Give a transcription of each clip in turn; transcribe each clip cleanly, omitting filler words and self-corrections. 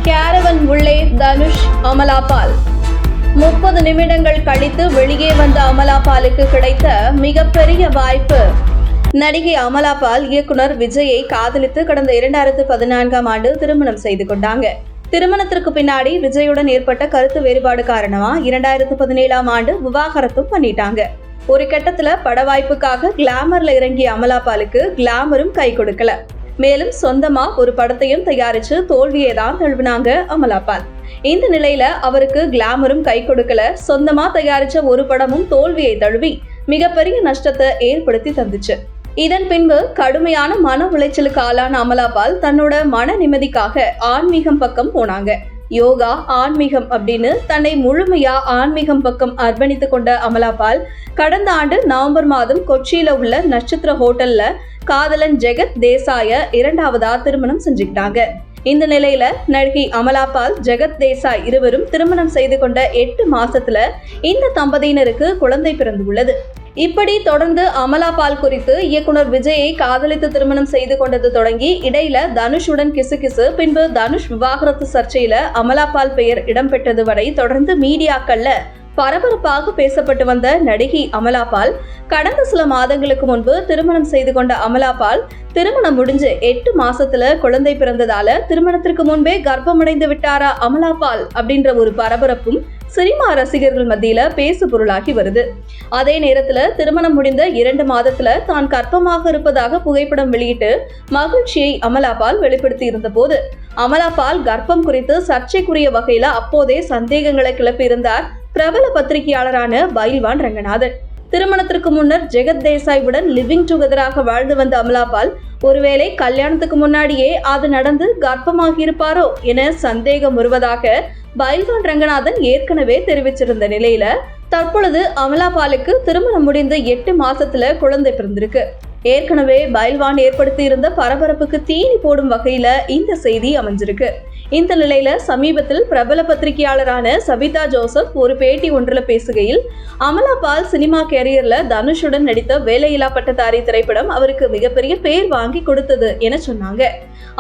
Caravan உள்ளே தனுஷ், அமலா பால். 30 நிமிடங்கள் கழித்து வெளியே வந்த அமலா பாலுக்கு கிடைத்த மிகப்பெரிய வாய்ப்பு. நடிகை அமலா பால் இயக்குனர் விஜயை காதலித்து கடந்த 2014ஆம் ஆண்டு திருமணம் செய்து கொண்டாங்க. திருமணத்திற்கு பின்னாடி விஜயுடன் ஏற்பட்ட கருத்து வேறுபாடு காரணமா 2017ஆம் ஆண்டு விவாகரத்தும் பண்ணிட்டாங்க. ஒரு கட்டத்துல பட வாய்ப்புக்காக கிளாமர்ல இறங்கிய அமலா பாலுக்கு கிளாமரும் கை கொடுக்கல. மேலும் சொந்தமா ஒரு படத்தையும் தயாரிச்சு தோல்வியை தான் தழுவினாங்க அமலா பால். இந்த நிலையில அவருக்கு கிளாமரும் கை கொடுக்கல, சொந்தமா தயாரிச்ச ஒரு படமும் தோல்வியை தழுவி மிகப்பெரிய நஷ்டத்தை ஏற்படுத்தி தந்துச்சு. இதன் பின்பு கடுமையான மன உளைச்சலுக்கு ஆளான அமலா பால் தன்னோட மன நிம்மதிக்காக ஆன்மீகம் பக்கம் போனாங்க. யோகா, ஆன்மீகம் அப்படின்னு தன்னை முழுமையா ஆன்மீகம் பக்கம் அர்ப்பணித்து கொண்ட அமலா பால் கடந்த ஆண்டு நவம்பர் மாதம் கொச்சியில உள்ள நட்சத்திர ஹோட்டல்ல காதலன் ஜெகத் தேசாய 2வதா திருமணம் செஞ்சுக்கிட்டாங்க. இந்த நிலையில நடிகை அமலா பால், ஜெகத் தேசாய் இருவரும் திருமணம் செய்து கொண்ட 8 மாசத்துல இந்த தம்பதியினருக்கு குழந்தை பிறந்து உள்ளது. இப்படி தொடர்ந்து அமலா பால் குறித்து இயக்குனர் விஜயை காதலித்து திருமணம் செய்து கொண்டது தொடங்கி இடையில தனுஷுடன் கிசுகிசு, பின்பு தனுஷ் விவாகரத்து சர்ச்சையில அமலா பால் பெயர் இடம்பெற்றது வரை தொடர்ந்து மீடியாக்கள்ல பரபரப்பாக பேசப்பட்டு வந்த நடிகை அமலா பால் கடந்த சில மாதங்களுக்கு முன்பு திருமணம் செய்து கொண்ட அமலா பால் திருமணம் முடிஞ்சு 8 மாசத்துல குழந்தை பிறந்ததால திருமணத்திற்கு முன்பே கர்ப்பமடைந்து விட்டாரா அமலா பால் அப்படின்ற ஒரு பரபரப்பும் சினிமா ரசிகர்கள் மத்தியில பேசு பொருளாகி வருது. அதே நேரத்துல திருமணம் முடிந்த 2 மாதத்துல தான் கர்ப்பமாக இருப்பதாக புகைப்படம் வெளியிட்டு மகிழ்ச்சியை அமலா பால் வெளிப்படுத்தி இருந்த போது அமலா பால் கர்ப்பம் குறித்து சர்ச்சைக்குரிய வகையில அப்போதே சந்தேகங்களை கிளப்பியிருந்தார் பிரபல பத்திரிகையாளரான பைல்வான் ரங்கநாதன். திருமணத்திற்கு முன்னர் ஜெகத் தேசாயுடன் லிவிங் டுகெதராக வாழ்ந்து வந்த அமலா பால் ஒருவேளை கல்யாணத்துக்கு முன்னாடியே அது நடந்து கர்ப்பமாகி இருப்பாரோ என சந்தேகம் வருவதாக பைல்வான் ரங்கநாதன் ஏற்கனவே தெரிவிச்சிருந்த நிலையில தற்பொழுது அமலா பாலுக்கு திருமணம் முடிந்து 8 மாசத்துல குழந்தை பிறந்திருக்கு. ஏற்கனவே பைல்வான் ஏற்படுத்தி இருந்த பரபரப்புக்கு தீனி போடும் வகையில இந்த செய்தி அமைஞ்சிருக்கு. இந்த நிலையில சமீபத்தில் பிரபல பத்திரிகையாளரான சபிதா ஜோசப் ஒரு பேட்டி ஒன்றில் பேசுகையில் அமலா பால் சினிமா கேரியர்ல தனுஷுடன் நடித்த வேலையில்லா பட்டதாரி திரைப்படம் அவருக்கு மிகப்பெரிய பேர் வாங்கி கொடுத்தது என சொன்னாங்க.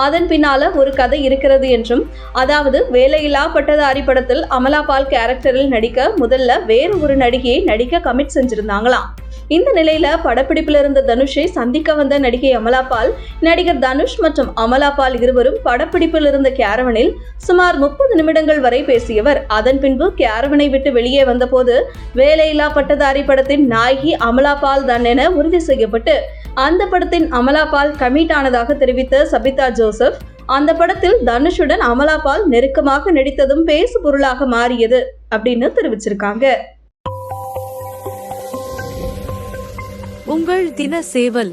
அதன் பின்னால ஒரு கதை இருக்கிறது என்றும், அதாவது வேலையில்லா பட்டதாரி படத்தில் அமலா பால் கேரக்டரில் நடிக்க முதல்ல வேறு ஒரு நடிகையை நடிக்க கமிட் செஞ்சிருந்தாங்களாம். இந்த நிலையில படப்பிடிப்பில் இருந்த தனுஷை சந்திக்க வந்த நடிகை அமலா பால், நடிகர் தனுஷ் மற்றும் அமலா பால் இருவரும் படப்பிடிப்பில் இருந்த கேரவனில் சுமார் 30 நிமிடங்கள் வரை பேசியவர். அதன் பின்பு கேரவனை விட்டு வெளியே வந்தபோது வேலையில்லா பட்டதாரி படத்தின் நாயகி அமலா பால் தான் என உறுதி செய்யப்பட்டு அந்த படத்தின் அமலா பால் கமிட் ஆனதாக தெரிவித்த சபிதா ஜோசப், அந்த படத்தில் தனுஷுடன் அமலா பால் நெருக்கமாக நடித்ததும் பேசு பொருளாக மாறியது அப்படின்னு தெரிவிச்சிருக்காங்க. உங்கள் தின சேவல்.